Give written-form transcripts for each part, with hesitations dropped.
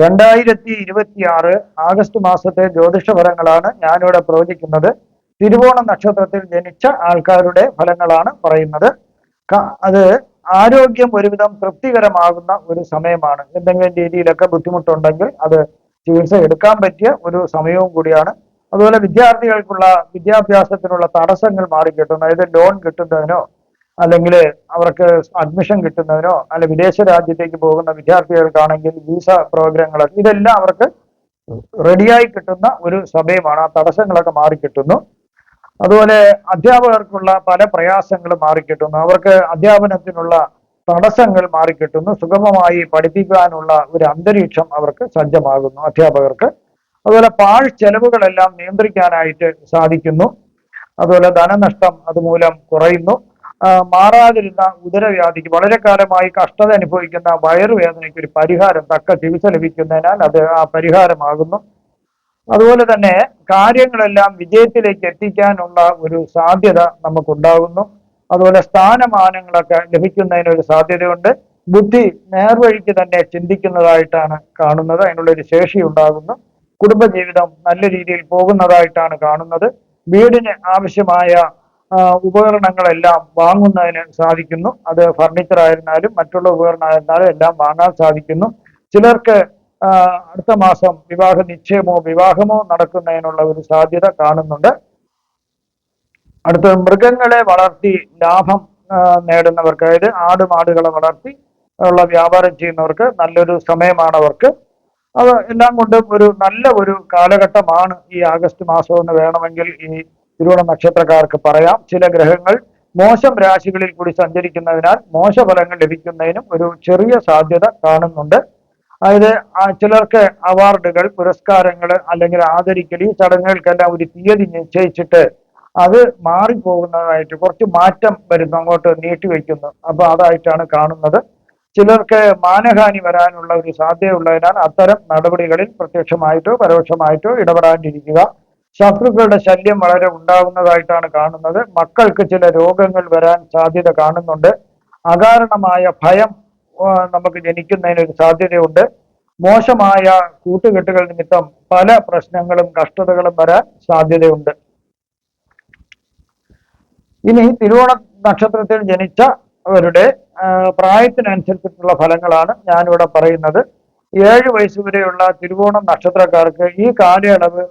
2026 August മാസത്തെ ജ്യോതിഷ ഫലങ്ങളാണ് ഞാനിവിടെ പ്രവചിക്കുന്നത്. തിരുവോണ നക്ഷത്രത്തിൽ ജനിച്ച ആൾക്കാരുടെ ഫലങ്ങളാണ് പറയുന്നത്. അത് ആരോഗ്യം ഒരുവിധം തൃപ്തികരമാകുന്ന ഒരു സമയമാണ്. എന്തെങ്കിലും രീതിയിലൊക്കെ ബുദ്ധിമുട്ടുണ്ടെങ്കിൽ അത് ചികിത്സ എടുക്കാൻ പറ്റിയ ഒരു സമയവും കൂടിയാണ്. അതുപോലെ വിദ്യാർത്ഥികൾക്കുള്ള വിദ്യാഭ്യാസത്തിനുള്ള തടസ്സങ്ങൾ മാറിക്കിട്ടും. അതായത് ലോൺ കിട്ടുന്നതിനോ അല്ലെങ്കിൽ അവർക്ക് അഡ്മിഷൻ കിട്ടുന്നതിനോ അല്ലെ വിദേശ രാജ്യത്തേക്ക് പോകുന്ന വിദ്യാർത്ഥികൾക്കാണെങ്കിൽ വിസ പ്രോഗ്രാമുകൾ, ഇതെല്ലാം അവർക്ക് റെഡിയായി കിട്ടുന്ന ഒരു സമയമാണ്. ആ തടസ്സങ്ങളൊക്കെ മാറിക്കിട്ടുന്നു. അതുപോലെ അധ്യാപകർക്കുള്ള പല പ്രയാസങ്ങളും മാറിക്കിട്ടുന്നു. അവർക്ക് അധ്യാപനത്തിനുള്ള തടസ്സങ്ങൾ മാറിക്കിട്ടുന്നു. സുഗമമായി പഠിപ്പിക്കാനുള്ള ഒരു അന്തരീക്ഷം അവർക്ക് സജ്ജമാകുന്നു അധ്യാപകർക്ക്. അതുപോലെ പാഴ് ചെലവുകളെല്ലാം നിയന്ത്രിക്കാനായിട്ട് സാധിക്കുന്നു. അതുപോലെ ധനനഷ്ടം അതുമൂലം കുറയുന്നു. മാറാതിരുന്ന ഉദരവ്യാധിക്ക്, വളരെ കാലമായി കഷ്ടത അനുഭവിക്കുന്ന വയറുവേദനയ്ക്ക് ഒരു പരിഹാരം, തക്ക ചികിത്സ ലഭിക്കുന്നതിനാൽ അത് ആ പരിഹാരമാകുന്നു. അതുപോലെ തന്നെ കാര്യങ്ങളെല്ലാം വിജയത്തിലേക്ക് എത്തിക്കാനുള്ള ഒരു സാധ്യത നമുക്കുണ്ടാകുന്നു. അതുപോലെ സ്ഥാനമാനങ്ങളൊക്കെ ലഭിക്കുന്നതിനൊരു സാധ്യതയുണ്ട്. ബുദ്ധി നേർവഴിക്ക് തന്നെ ചിന്തിക്കുന്നതായിട്ടാണ് കാണുന്നത്. അതിനുള്ളൊരു ശേഷി ഉണ്ടാകുന്നു. കുടുംബജീവിതം നല്ല രീതിയിൽ പോകുന്നതായിട്ടാണ് കാണുന്നത്. വീടിന് ആവശ്യമായ ഉപകരണങ്ങളെല്ലാം വാങ്ങുന്നതിന് സാധിക്കുന്നു. അത് ഫർണിച്ചർ ആയിരുന്നാലും മറ്റുള്ള ഉപകരണമായിരുന്നാലും എല്ലാം വാങ്ങാൻ സാധിക്കുന്നു. ചിലർക്ക് അടുത്ത മാസം വിവാഹ നിശ്ചയമോ വിവാഹമോ നടക്കുന്നതിനുള്ള ഒരു സാധ്യത കാണുന്നുണ്ട്. അടുത്ത മൃഗങ്ങളെ വളർത്തി ലാഭം നേടുന്നവർക്ക്, അതായത് ആടുമാടുകളെ വളർത്തി ഉള്ള വ്യാപാരം ചെയ്യുന്നവർക്ക് നല്ലൊരു സമയമാണ് അവർക്ക്. അത് എല്ലാം കൊണ്ടും ഒരു നല്ല ഒരു കാലഘട്ടമാണ് ഈ ആഗസ്റ്റ് മാസം എന്ന് വേണമെങ്കിൽ ഈ തിരുവോണ നക്ഷത്രക്കാർക്ക് പറയാം. ചില ഗ്രഹങ്ങൾ മോശം രാശികളിൽ കൂടി സഞ്ചരിക്കുന്നതിനാൽ മോശഫലങ്ങൾ ലഭിക്കുന്നതിനും ഒരു ചെറിയ സാധ്യത കാണുന്നുണ്ട്. അതായത് ചിലർക്ക് അവാർഡുകൾ, പുരസ്കാരങ്ങൾ അല്ലെങ്കിൽ ആദരിക്കൽ, ഈ ചടങ്ങുകൾക്കെല്ലാം ഒരു തീയതി നിശ്ചയിച്ചിട്ട് അത് മാറിപ്പോകുന്നതായിട്ട് കുറച്ച് മാറ്റം വരുന്നു, അങ്ങോട്ട് നീട്ടിവെക്കുന്നു. അപ്പൊ അതായിട്ടാണ് കാണുന്നത്. ചിലർക്ക് മാനഹാനി വരാനുള്ള ഒരു സാധ്യതയുള്ളതിനാൽ അത്തരം നടപടികളിൽ പ്രത്യക്ഷമായിട്ടോ പരോക്ഷമായിട്ടോ ഇടപെടാണ്ടിരിക്കുക. ശത്രുക്കളുടെ ശല്യം വളരെ ഉണ്ടാകുന്നതായിട്ടാണ് കാണുന്നത്. മക്കൾക്ക് ചില രോഗങ്ങൾ വരാൻ സാധ്യത കാണുന്നുണ്ട്. അകാരണമായ ഭയം നമുക്ക് ജനിക്കുന്നതിനൊരു സാധ്യതയുണ്ട്. മോശമായ കൂട്ടുകെട്ടുകൾ നിമിത്തം പല പ്രശ്നങ്ങളും കഷ്ടതകളും വരാൻ സാധ്യതയുണ്ട്. ഇനി തിരുവോണ നക്ഷത്രത്തിൽ ജനിച്ചവരുടെ പ്രായത്തിനനുസരിച്ചിട്ടുള്ള ഫലങ്ങളാണ് ഞാനിവിടെ പറയുന്നത്. 7 വയസ്സ് വരെയുള്ള തിരുവോണം നക്ഷത്രക്കാർക്ക് ഈ കാലയളവ്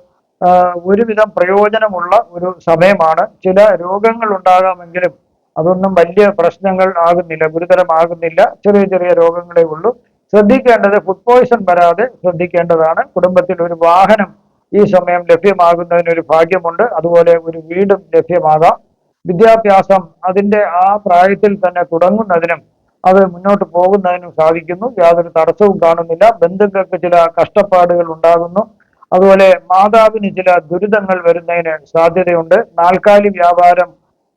ഒരുവിധം പ്രയോജനമുള്ള ഒരു സമയമാണ്. ചില രോഗങ്ങൾ ഉണ്ടാകാമെങ്കിലും അതൊന്നും വലിയ പ്രശ്നങ്ങൾ ആകുന്നില്ല, ഗുരുതരമാകുന്നില്ല. ചെറിയ ചെറിയ രോഗങ്ങളേ ഉള്ളൂ. ശ്രദ്ധിക്കേണ്ടത് ഫുഡ് പോയ്സൺ വരാതെ ശ്രദ്ധിക്കേണ്ടതാണ്. കുടുംബത്തിൽ ഒരു വാഹനം ഈ സമയം ലഭ്യമാകുന്നതിനൊരു ഭാഗ്യമുണ്ട്. അതുപോലെ ഒരു വീടും ലഭ്യമാകാം. വിദ്യാഭ്യാസം അതിൻ്റെ ആ പ്രായത്തിൽ തന്നെ തുടങ്ങുന്നതിനും അത് മുന്നോട്ട് പോകുന്നതിനും സാധിക്കുന്നു. യാതൊരു തടസ്സവും കാണുന്നില്ല. ബന്ധുക്കൾക്ക് ചില കഷ്ടപ്പാടുകൾ ഉണ്ടാകുന്നു. അതുപോലെ മാതാവിന് ചില ദുരിതങ്ങൾ വരുന്നതിന് സാധ്യതയുണ്ട്. നാൽക്കാലി വ്യാപാരം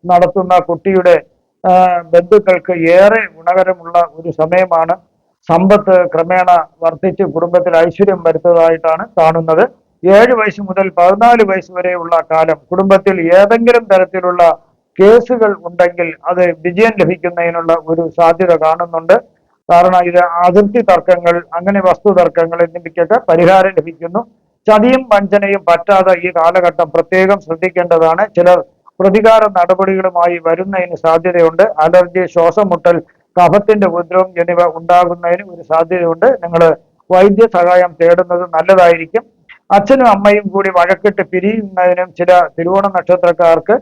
നടത്തുന്ന കുട്ടിയുടെ ബന്ധുക്കൾക്ക് ഏറെ ഗുണകരമുള്ള ഒരു സമയമാണ്. സമ്പത്ത് ക്രമേണ വർദ്ധിച്ച് കുടുംബത്തിൽ ഐശ്വര്യം വരുത്തതായിട്ടാണ് കാണുന്നത്. 7 വയസ്സ് മുതൽ 14 വയസ്സ് വരെയുള്ള കാലം കുടുംബത്തിൽ ഏതെങ്കിലും തരത്തിലുള്ള കേസുകൾ ഉണ്ടെങ്കിൽ അത് വിജയം ലഭിക്കുന്നതിനുള്ള ഒരു സാധ്യത കാണുന്നുണ്ട്. കാരണം ഇത് അതിർത്തി തർക്കങ്ങൾ, അങ്ങനെ വസ്തു തർക്കങ്ങൾ എന്നിവയ്ക്കൊക്കെ പരിഹാരം ലഭിക്കുന്നു. ചതിയും വഞ്ചനയും പറ്റാതെ ഈ കാലഘട്ടം പ്രത്യേകം ശ്രദ്ധിക്കേണ്ടതാണ്. ചിലർ പ്രതികാര നടപടികളുമായി വരുന്നതിന് സാധ്യതയുണ്ട്. അലർജി, ശ്വാസം മുട്ടൽ, കഫത്തിന്റെ ഉപദ്രവം എന്നിവ ഉണ്ടാകുന്നതിന് ഒരു സാധ്യതയുണ്ട്. നിങ്ങൾ വൈദ്യസഹായം തേടുന്നത് നല്ലതായിരിക്കും. അച്ഛനും അമ്മയും കൂടി വഴക്കിട്ട് പിരിയുന്നതിനും ചില തിരുവോണ നക്ഷത്രക്കാർക്ക്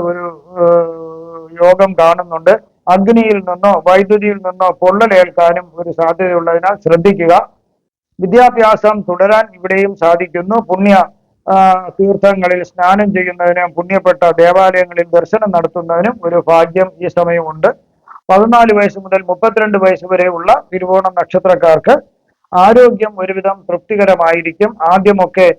ഒരു യോഗം കാണുന്നുണ്ട്. അഗ്നിയിൽ നിന്നോ വൈദ്യുതിയിൽ നിന്നോ പൊള്ളലേൽക്കാനും ഒരു സാധ്യതയുള്ളതിനാൽ ശ്രദ്ധിക്കുക. വിദ്യാഭ്യാസം തുടരാൻ ഇവിടെയും സാധിക്കുന്നു. പുണ്യ തീർത്ഥങ്ങളിൽ സ്നാനം ചെയ്യുന്നതിനും പുണ്യപ്പെട്ട ദേവാലയങ്ങളിൽ ദർശനം നടത്തുന്നതിനും ഒരു ഭാഗ്യം ഈ സമയമുണ്ട്. 14 വയസ്സ് മുതൽ 32 വയസ്സ് വരെയുള്ള തിരുവോണ നക്ഷത്രക്കാർക്ക് ആരോഗ്യം ഒരുവിധം തൃപ്തികരമായിരിക്കും. ആദ്യമൊക്കെ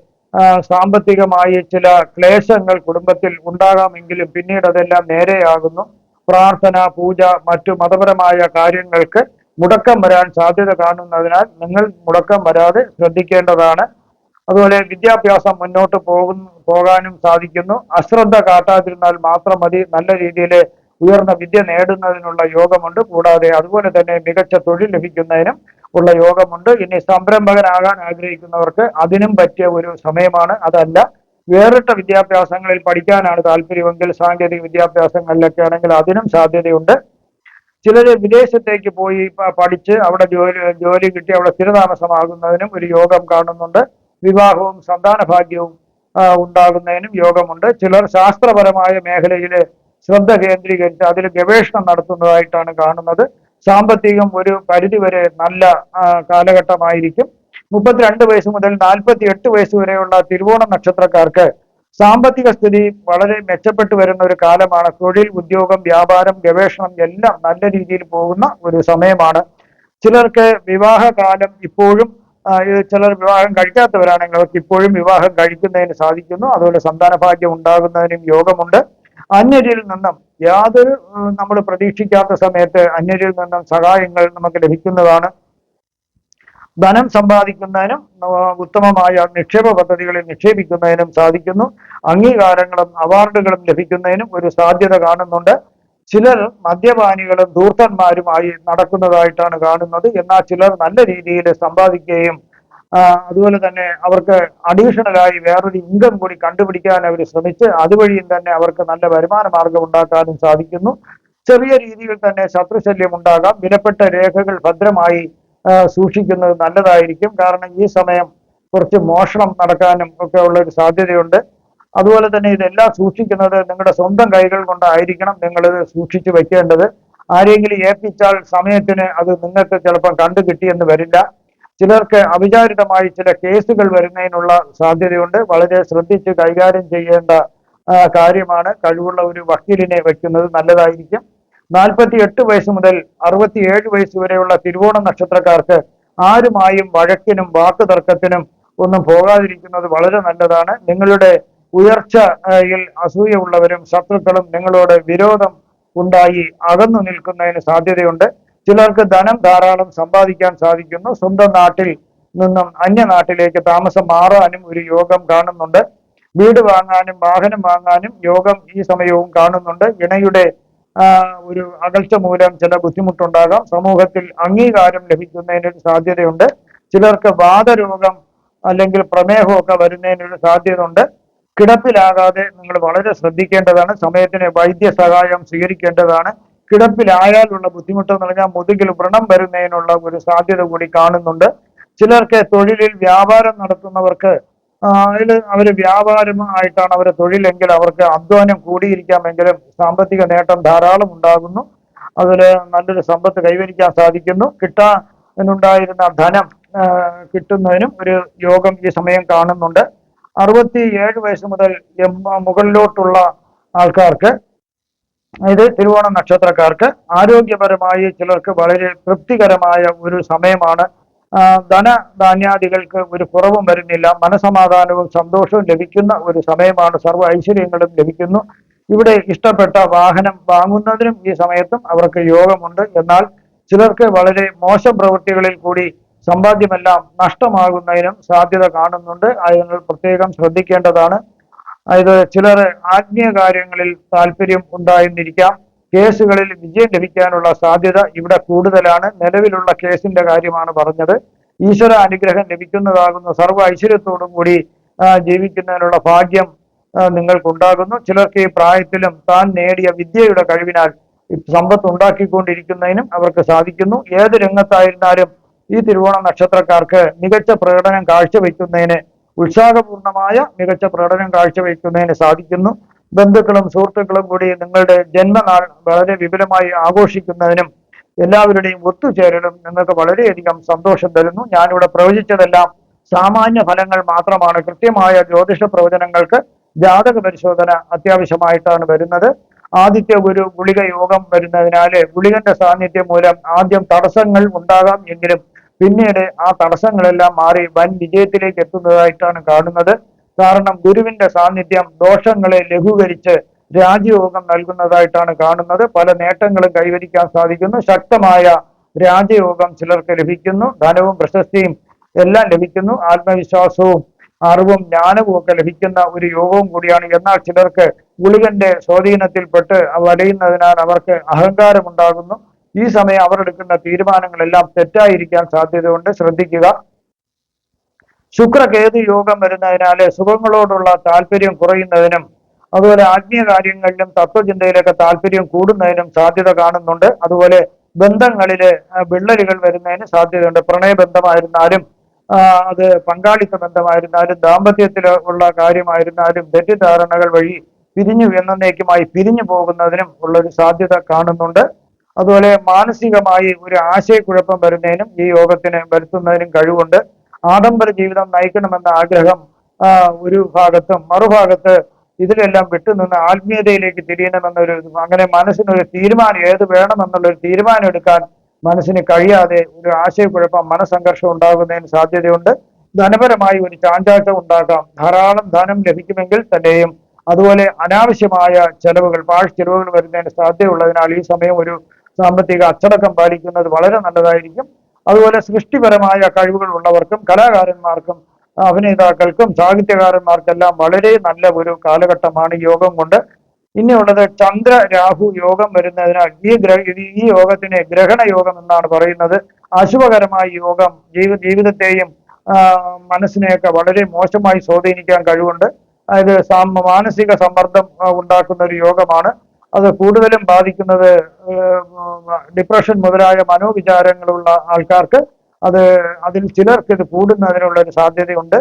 സാമ്പത്തികമായി ചില ക്ലേശങ്ങൾ കുടുംബത്തിൽ ഉണ്ടാകാമെങ്കിലും പിന്നീട് അതെല്ലാം നേരെയാകുന്നു. പ്രാർത്ഥന, പൂജ, മറ്റു മതപരമായ കാര്യങ്ങൾക്ക് മുടക്കം വരാൻ സാധ്യത കാണുന്നതിനാൽ നിങ്ങൾ മുടക്കം വരാതെ ശ്രദ്ധിക്കേണ്ടതാണ്. അതുപോലെ വിദ്യാഭ്യാസം മുന്നോട്ട് പോകാനും സാധിക്കുന്നു. അശ്രദ്ധ കാട്ടാതിരുന്നാൽ മാത്രം മതി. നല്ല രീതിയിൽ ഉയർന്ന വിദ്യ നേടുന്നതിനുള്ള യോഗമുണ്ട്. കൂടാതെ അതുപോലെ തന്നെ മികച്ച തൊഴിൽ ലഭിക്കുന്നതിനും ഉള്ള യോഗമുണ്ട്. ഇനി സംരംഭകനാകാൻ ആഗ്രഹിക്കുന്നവർക്ക് അതിനും പറ്റിയ ഒരു സമയമാണ്. അതല്ല വേറിട്ട വിദ്യാഭ്യാസങ്ങളിൽ പഠിക്കാനാണ് താല്പര്യമെങ്കിൽ സാങ്കേതിക വിദ്യാഭ്യാസങ്ങളിലൊക്കെ ആണെങ്കിൽ അതിനും സാധ്യതയുണ്ട്. ചിലര് വിദേശത്തേക്ക് പോയി പഠിച്ച് അവിടെ ജോലി കിട്ടി അവിടെ സ്ഥിരതാമസമാകുന്നതിനും ഒരു യോഗം കാണുന്നുണ്ട്. വിവാഹവും സന്താന ഭാഗ്യവും ഉണ്ടാകുന്നതിനും യോഗമുണ്ട്. ചിലർ ശാസ്ത്രപരമായ മേഖലയിൽ ശ്രദ്ധ കേന്ദ്രീകരിച്ച് അതിൽ ഗവേഷണം നടത്തുന്നതായിട്ടാണ് കാണുന്നത്. സാമ്പത്തികം ഒരു പരിധിവരെ നല്ല കാലഘട്ടമായിരിക്കും. 32 വയസ്സ് മുതൽ 48 വയസ്സ് വരെയുള്ള തിരുവോണ നക്ഷത്രക്കാർക്ക് സാമ്പത്തിക സ്ഥിതി വളരെ മെച്ചപ്പെട്ടു വരുന്ന ഒരു കാലമാണ്. തൊഴിൽ, ഉദ്യോഗം, വ്യാപാരം, ഗവേഷണം എല്ലാം നല്ല രീതിയിൽ പോകുന്ന ഒരു സമയമാണ്. ചിലർക്ക് വിവാഹകാലം ഇപ്പോഴും ചിലർ വിവാഹം കഴിക്കാത്തവരാണെങ്കിൽ അവർക്ക് ഇപ്പോഴും വിവാഹം കഴിക്കുന്നതിന് സാധിക്കുന്നു. അതുപോലെ സന്താന ഭാഗ്യം ഉണ്ടാകുന്നതിനും യോഗമുണ്ട്. അന്യരിൽ നിന്നും യാതൊരു നമ്മൾ പ്രതീക്ഷിക്കാത്ത സമയത്ത് അന്യരിൽ നിന്നും സഹായങ്ങൾ നമുക്ക് ലഭിക്കുന്നതാണ്. ധനം സമ്പാദിക്കുന്നതിനും ഉത്തമമായ നിക്ഷേപ പദ്ധതികളിൽ നിക്ഷേപിക്കുന്നതിനും സാധിക്കുന്നു. അംഗീകാരങ്ങളും അവാർഡുകളും ലഭിക്കുന്നതിനും ഒരു സാധ്യത കാണുന്നുണ്ട്. ചിലർ മദ്യപാനികളും ധൂർത്തന്മാരുമായി നടക്കുന്നതായിട്ടാണ് കാണുന്നത്. എന്നാൽ ചിലർ നല്ല രീതിയിൽ സമ്പാദിക്കുകയും അതുപോലെ തന്നെ അവർക്ക് അഡീഷണലായി വേറൊരു ഇൻകം കൂടി കണ്ടുപിടിക്കാൻ അവർ ശ്രമിച്ച് അതുവഴിയും തന്നെ അവർക്ക് നല്ല വരുമാന മാർഗം ഉണ്ടാക്കാനും സാധിക്കുന്നു. ചെറിയ രീതിയിൽ തന്നെ ശത്രുശല്യം ഉണ്ടാകാം. വിലപ്പെട്ട രേഖകൾ ഭദ്രമായി സൂക്ഷിക്കുന്നത് നല്ലതായിരിക്കും. കാരണം ഈ സമയം കുറച്ച് മോഷണം നടക്കാനും ഒക്കെ ഉള്ള ഒരു സാധ്യതയുണ്ട്. അതുപോലെ തന്നെ ഇതെല്ലാം സൂക്ഷിക്കുന്നത് നിങ്ങളുടെ സ്വന്തം കൈകൾ കൊണ്ടായിരിക്കണം നിങ്ങളിത് സൂക്ഷിച്ചു വെക്കേണ്ടത്. ആരെങ്കിലും ഏൽപ്പിച്ചാൽ സമയത്തിന് അത് നിങ്ങൾക്ക് ചിലപ്പോൾ കണ്ടു കിട്ടിയെന്ന് വരില്ല. ചിലർക്ക് അവിചാരിതമായി ചില കേസുകൾ വരുന്നതിനുള്ള സാധ്യതയുണ്ട്. വളരെ ശ്രദ്ധിച്ച് കൈകാര്യം ചെയ്യേണ്ട കാര്യമാണ്. കഴിവുള്ള ഒരു വക്കീലിനെ വെക്കുന്നത് നല്ലതായിരിക്കും. 48 വയസ്സ് മുതൽ 67 വയസ്സ് വരെയുള്ള തിരുവോണ നക്ഷത്രക്കാർക്ക് ആരുമായും വഴക്കിനും വാക്കുതർക്കത്തിനും ഒന്നും പോകാതിരിക്കുന്നത് വളരെ നല്ലതാണ്. നിങ്ങളുടെ ഉയർച്ചയിൽ അസൂയുള്ളവരും ശത്രുക്കളും നിങ്ങളോട് വിരോധം ഉണ്ടായി അകന്നു നിൽക്കുന്നതിന് സാധ്യതയുണ്ട്. ചിലർക്ക് ധനം ധാരാളം സമ്പാദിക്കാൻ സാധിക്കുന്നു. സ്വന്തം നാട്ടിൽ നിന്നും അന്യനാട്ടിലേക്ക് താമസം മാറാനും ഒരു യോഗം കാണുന്നുണ്ട്. വീട് വാങ്ങാനും വാഹനം വാങ്ങാനും യോഗം ഈ സമയവും കാണുന്നുണ്ട്. ഇണയുടെ ഒരു അകൽച്ച മൂലം ചില ബുദ്ധിമുട്ടുണ്ടാകാം. സമൂഹത്തിൽ അംഗീകാരം ലഭിക്കുന്നതിനൊരു സാധ്യതയുണ്ട്. ചിലർക്ക് വാതരോഗം അല്ലെങ്കിൽ പ്രമേഹമൊക്കെ വരുന്നതിനൊരു സാധ്യതയുണ്ട്. കിടപ്പിലാകാതെ നിങ്ങൾ വളരെ ശ്രദ്ധിക്കേണ്ടതാണ്. സമയത്തിന് വൈദ്യസഹായം സ്വീകരിക്കേണ്ടതാണ്. കിടപ്പിലായാലുള്ള ബുദ്ധിമുട്ട് എന്ന് പറഞ്ഞാൽ മുതുകിൽ വ്രണം വരുന്നതിനുള്ള ഒരു സാധ്യത കൂടി കാണുന്നുണ്ട്. ചിലർക്ക് തൊഴിലിൽ വ്യാപാരം നടത്തുന്നവർക്ക് അവർ വ്യാപാരമായിട്ടാണ് അവരുടെ തൊഴിലെങ്കിൽ അവർക്ക് അധ്വാനം കൂടിയിരിക്കാമെങ്കിലും സാമ്പത്തിക നേട്ടം ധാരാളം ഉണ്ടാകുന്നു. അതിൽ നല്ലൊരു സമ്പത്ത് കൈവരിക്കാൻ സാധിക്കുന്നു. കിട്ടാനുണ്ടായിരുന്ന ധനം കിട്ടുന്നതിനും ഒരു യോഗം ഈ സമയം കാണുന്നുണ്ട്. 67 വയസ്സ് മുതൽ മുകളിലോട്ടുള്ള ആൾക്കാർക്ക് ഇത് തിരുവോണ നക്ഷത്രക്കാർക്ക് ആരോഗ്യപരമായി ചിലർക്ക് വളരെ തൃപ്തികരമായ ഒരു സമയമാണ്. ധനധാന്യാദികൾക്ക് ഒരു കുറവും വരുന്നില്ല. മനസമാധാനവും സന്തോഷവും ലഭിക്കുന്ന ഒരു സമയമാണ്. സർവ്വ ഐശ്വര്യങ്ങളും ലഭിക്കുന്നു. ഇവിടെ ഇഷ്ടപ്പെട്ട വാഹനം വാങ്ങുന്നതിനും ഈ സമയത്തും അവർക്ക് യോഗമുണ്ട്. എന്നാൽ ചിലർക്ക് വളരെ മോശം പ്രവൃത്തികളിൽ കൂടി സമ്പാദ്യമെല്ലാം നഷ്ടമാകുന്നതിനും സാധ്യത കാണുന്നുണ്ട്. അതിന് പ്രത്യേകം ശ്രദ്ധിക്കേണ്ടതാണ്. അതായത് ചിലർ ആത്മീയ കാര്യങ്ങളിൽ താല്പര്യം ഉണ്ടായിരുന്നിരിക്കാം. കേസുകളിൽ വിജയം ലഭിക്കാനുള്ള സാധ്യത ഇവിടെ കൂടുതലാണ്. നിലവിലുള്ള കേസിന്റെ കാര്യമാണ് പറഞ്ഞത്. ഈശ്വര അനുഗ്രഹം ലഭിക്കുന്നതാകുന്ന സർവ്വ ഐശ്വര്യത്തോടും കൂടി ജീവിക്കുന്നതിനുള്ള ഭാഗ്യം നിങ്ങൾക്കുണ്ടാകുന്നു. ചിലർക്ക് ഈ പ്രായത്തിലും താൻ നേടിയ വിദ്യയുടെ കഴിവിനാൽ സമ്പത്ത് ഉണ്ടാക്കിക്കൊണ്ടിരിക്കുന്നതിനും അവർക്ക് സാധിക്കുന്നു. ഏത് രംഗത്തായിരുന്നാലും ഈ തിരുവോണ നക്ഷത്രക്കാർക്ക് മികച്ച പ്രകടനം കാഴ്ചവെക്കുന്നതിന് ഉത്സാഹപൂർണമായ മികച്ച പ്രകടനം കാഴ്ചവെക്കുന്നതിന് സാധിക്കുന്നു. ബന്ധുക്കളും സുഹൃത്തുക്കളും കൂടി നിങ്ങളുടെ ജന്മനാൾ വളരെ വിപുലമായി ആഘോഷിക്കുന്നതിനും എല്ലാവരുടെയും ഒത്തുചേരലും നിങ്ങൾക്ക് വളരെയധികം സന്തോഷം തരുന്നു. ഞാനിവിടെ പ്രവചിച്ചതെല്ലാം സാമാന്യ ഫലങ്ങൾ മാത്രമാണ്. കൃത്യമായ ജ്യോതിഷ പ്രവചനങ്ങൾക്ക് ജാതക പരിശോധന അത്യാവശ്യമായിട്ടാണ് വരുന്നത്. ആദിത്യ ഗുരു ഗുളിക യോഗം വരുന്നതിനാല് ഗുളികന്റെ സാന്നിധ്യം മൂലം ആദ്യം തടസ്സങ്ങൾ ഉണ്ടാകാം എങ്കിലും പിന്നീട് ആ തടസ്സങ്ങളെല്ലാം മാറി വൻ വിജയത്തിലേക്ക് എത്തുന്നതായിട്ടാണ് കാണുന്നത്. കാരണം ഗുരുവിന്റെ സാന്നിധ്യം ദോഷങ്ങളെ ലഘൂകരിച്ച് രാജയോഗം നൽകുന്നതായിട്ടാണ് കാണുന്നത്. പല നേട്ടങ്ങളും കൈവരിക്കാൻ സാധിക്കുന്നു. ശക്തമായ രാജയോഗം ചിലർക്ക് ലഭിക്കുന്നു. ധനവും പ്രശസ്തിയും എല്ലാം ലഭിക്കുന്നു. ആത്മവിശ്വാസവും അറിവും ജ്ഞാനവും ഒക്കെ ലഭിക്കുന്ന ഒരു യോഗവും കൂടിയാണ്. എന്നാൽ ചിലർക്ക് ഗുളികന്റെ സ്വാധീനത്തിൽപ്പെട്ട് വലയുന്നതിനാൽ അവർക്ക് അഹങ്കാരം ഉണ്ടാകുന്നു. ഈ സമയം അവർ എടുക്കുന്ന തീരുമാനങ്ങളെല്ലാം തെറ്റായിരിക്കാൻ സാധ്യതയുണ്ട്, ശ്രദ്ധിക്കുക. ശുക്രകേതു യോഗം വരുന്നതിനാല് സുഖങ്ങളോടുള്ള താല്പര്യം കുറയുന്നതിനും അതുപോലെ ആത്മീയ കാര്യങ്ങളിലും തത്വചിന്തയിലൊക്കെ താല്പര്യം കൂടുന്നതിനും സാധ്യത കാണുന്നുണ്ട്. അതുപോലെ ബന്ധങ്ങളില് വിള്ളലുകൾ വരുന്നതിന് സാധ്യതയുണ്ട്. പ്രണയബന്ധമായിരുന്നാലും അത് പങ്കാളിത്ത ബന്ധമായിരുന്നാലും ദാമ്പത്യത്തിൽ ഉള്ള കാര്യമായിരുന്നാലും തെറ്റിദ്ധാരണകൾ വഴി എന്നേക്കുമായി പിരിഞ്ഞു പോകുന്നതിനും ഉള്ളൊരു സാധ്യത കാണുന്നുണ്ട്. അതുപോലെ മാനസികമായി ഒരു ആശയക്കുഴപ്പം വരുന്നതിനും ഈ യോഗത്തിന് വരുത്തുന്നതിനും കഴിവുണ്ട്. ആഡംബര ജീവിതം നയിക്കണമെന്ന ആഗ്രഹം ഒരു ഭാഗത്തും, മറുഭാഗത്ത് ഇതിലെല്ലാം വിട്ടുനിന്ന് ആത്മീയതയിലേക്ക് തിരിയണമെന്നൊരു, അങ്ങനെ മനസ്സിനൊരു തീരുമാനം ഏത് വേണമെന്നുള്ളൊരു തീരുമാനം എടുക്കാൻ മനസ്സിന് കഴിയാതെ ഒരു ആശയക്കുഴപ്പം, മനസ്സംഘർഷം ഉണ്ടാകുന്നതിന് സാധ്യതയുണ്ട്. ധനപരമായി ഒരു ചാഞ്ചാട്ടം ഉണ്ടാകാം. ധാരാളം ധനം ലഭിക്കുമെങ്കിൽ തന്നെയും അതുപോലെ അനാവശ്യമായ ചെലവുകൾ, പാഴ്ചെലവുകൾ വരുന്നതിന് സാധ്യതയുള്ളതിനാൽ ഈ സമയം ഒരു സാമ്പത്തിക അച്ചടക്കം പാലിക്കുന്നത് വളരെ നല്ലതായിരിക്കും. അതുപോലെ സൃഷ്ടിപരമായ കഴിവുകൾ ഉള്ളവർക്കും കലാകാരന്മാർക്കും അഭിനേതാക്കൾക്കും സാഹിത്യകാരന്മാർക്കെല്ലാം വളരെ നല്ല ഒരു കാലഘട്ടമാണ് യോഗം കൊണ്ട്. ഇനിയുള്ളത് ചന്ദ്ര രാഹു യോഗം വരുന്നതിനാൽ ഈ യോഗത്തിനെ ഗ്രഹണ യോഗം എന്നാണ് പറയുന്നത്. അശുഭകരമായ യോഗം ജീവിതത്തെയും മനസ്സിനെയൊക്കെ വളരെ മോശമായി സ്വാധീനിക്കാൻ കഴിവുണ്ട്. അതായത് മാനസിക സമ്മർദ്ദം ഉണ്ടാക്കുന്ന ഒരു യോഗമാണ്. അത് കൂടുതലും ബാധിക്കുന്നത് ഡിപ്രഷൻ മുതലായ മനോവിചാരങ്ങളുള്ള ആൾക്കാർക്ക് അതിൽ ചിലർക്ക് ഇത് കൂടുന്നതിനുള്ള ഒരു സാധ്യതയുണ്ട്.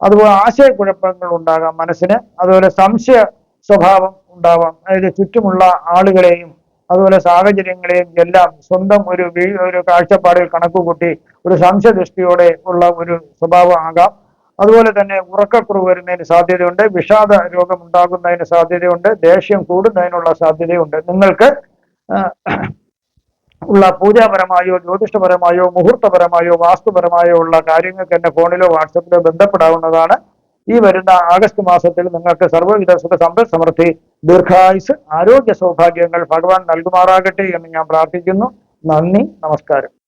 അതുപോലെ ആശയക്കുഴപ്പങ്ങൾ ഉണ്ടാകാം മനസ്സിന്. അതുപോലെ സംശയ സ്വഭാവം ഉണ്ടാവാം. അതായത് ചുറ്റുമുള്ള ആളുകളെയും അതുപോലെ സാഹചര്യങ്ങളെയും എല്ലാം സ്വന്തം ഒരു കാഴ്ചപ്പാടിൽ കണക്കുകൂട്ടി ഒരു സംശയദൃഷ്ടിയോടെ ഉള്ള ഒരു സ്വഭാവം ആകാം. അതുപോലെ തന്നെ ഉറക്കക്കുറവ് വരുന്നതിന് സാധ്യതയുണ്ട്. വിഷാദ രോഗം ഉണ്ടാകുന്നതിന് സാധ്യതയുണ്ട്. ദേഷ്യം കൂടുന്നതിനുള്ള സാധ്യതയുണ്ട്. നിങ്ങൾക്ക് ഉള്ള പൂജാപരമായോ ജ്യോതിഷപരമായോ മുഹൂർത്തപരമായോ വാസ്തുപരമായോ ഉള്ള കാര്യങ്ങൾക്ക് എന്നെ ഫോണിലോ വാട്സപ്പിലോ ബന്ധപ്പെടാവുന്നതാണ്. ഈ വരുന്ന ആഗസ്റ്റ് മാസത്തിൽ നിങ്ങൾക്ക് സർവ്വവിധ സുഖ സമ്പൽ സമൃദ്ധി, ദീർഘായുസ്, ആരോഗ്യ സൗഭാഗ്യങ്ങൾ ഭഗവാൻ നൽകുമാറാകട്ടെ എന്ന് ഞാൻ പ്രാർത്ഥിക്കുന്നു. നന്ദി, നമസ്കാരം.